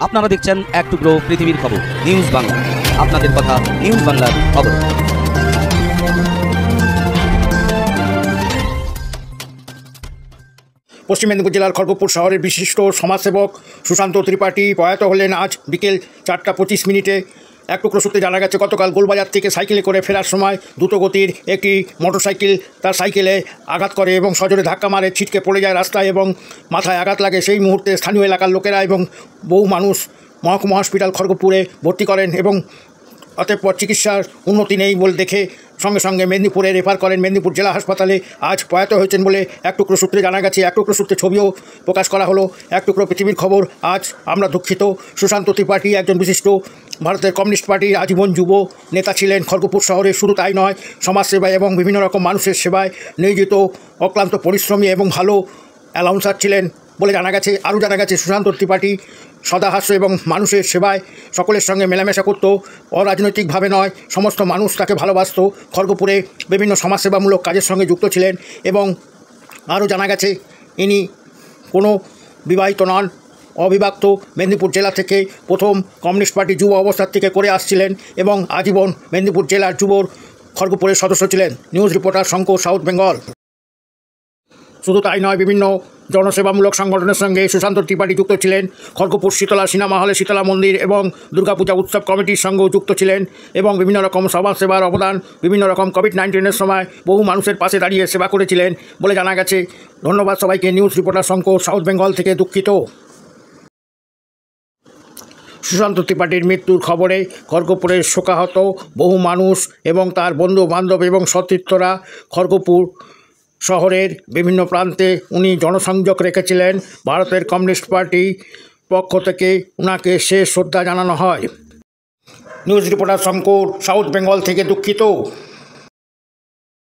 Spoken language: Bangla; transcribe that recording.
আপনারা দেখছেন এক টুকরো পৃথিবীর খবর নিউজ বাংলা। আপনাদের কথা নিউজ বাংলার খবর। পশ্চিম মেদিনীপুর জেলার খড়গপুর শহরের বিশিষ্ট সমাজসেবক সুশান্ত ত্রিপাঠী প্রয়াত হলেন আজ বিকেল 4:25 এক টুকরো সূত্রে জানা গেছে, গতকাল গোলবাজার থেকে সাইকেলে করে ফেরার সময় দ্রুতগতির একটি মোটরসাইকেল তার সাইকেলে আঘাত করে এবং সজোরে ধাক্কা মারে ছিটকে পড়ে যায় রাস্তায় এবং মাথায় আঘাত লাগে। সেই মুহূর্তে স্থানীয় এলাকার লোকেরা এবং বহু মানুষ মহকুমা হসপিটাল খড়গপুরে ভর্তি করেন এবং অতঃপর চিকিৎসার উন্নতি নেই বলে দেখে সঙ্গে সঙ্গে মেদিনীপুরে রেফার করেন মেদিনীপুর জেলা হাসপাতালে। আজ প্রয়াত হয়েছেন বলে এক টুকরো সূত্রে জানা গেছে। এক টুকরো সূত্রে ছবিও প্রকাশ করা হলো। এক টুকরো পৃথিবীর খবর। আজ আমরা দুঃখিত। সুশান্ত ত্রিপাঠী একজন বিশিষ্ট ভারতের কমিউনিস্ট পার্টির আজীবন যুব নেতা ছিলেন। খড়গপুর শহরে শুধু তাই নয়, সমাজসেবায় এবং বিভিন্ন রকম মানুষের সেবায় নিয়োজিত অক্লান্ত পরিশ্রমী এবং ভালো অ্যানাউন্সার ছিলেন বলে জানা গেছে। আরও জানা গেছে, সুশান্ত ত্রিপাঠী সদাহাস্য এবং মানুষের সেবায় সকলের সঙ্গে মেলামেশা করত। অরাজনৈতিকভাবে নয়, সমস্ত মানুষ তাকে ভালোবাসত। খড়গপুরে বিভিন্ন সমাজসেবামূলক কাজের সঙ্গে যুক্ত ছিলেন এবং আরও জানা গেছে ইনি কোনো বিবাহিত নন, অবিবাহিত। মেদিনীপুর জেলা থেকে প্রথম কমিউনিস্ট পার্টি যুব অবস্থার থেকে করে আসছিলেন এবং আজীবন মেদিনীপুর জেলার যুবর খড়গপুরের সদস্য ছিলেন। News reporter Shankar, south Bengal. শুধু তাই নয়, বিভিন্ন জনসেবামূলক সংগঠনের সঙ্গে সুশান্ত ত্রিপাঠী যুক্ত ছিলেন। খড়গপুর শীতলা সিনেমা হলে শীতলা মন্দির এবং দুর্গাপূজা উৎসব কমিটির সঙ্গেও যুক্ত ছিলেন এবং বিভিন্ন রকম সমাজসেবার অবদান, বিভিন্ন রকম কোভিড-19-এর সময় বহু মানুষের পাশে দাঁড়িয়ে সেবা করেছিলেন বলে জানা গেছে। ধন্যবাদ সবাইকে। News reporter Shankar, south Bengal থেকে দুঃখিত। সুশান্ত ত্রিপাঠীর মৃত্যুর খবরে খড়গপুরের শোকাহত বহু মানুষ এবং তার বন্ধু বান্ধব এবং সতীর্থরা খড়গপুর শহরের বিভিন্ন প্রান্তে উনি জনসংযোগ রেখেছিলেন। ভারতের কমিউনিস্ট পার্টি পক্ষ থেকে ওনাকে শেষ শ্রদ্ধা জানানো হয়। News reporter Shankar, south Bengal থেকে দুঃখিত।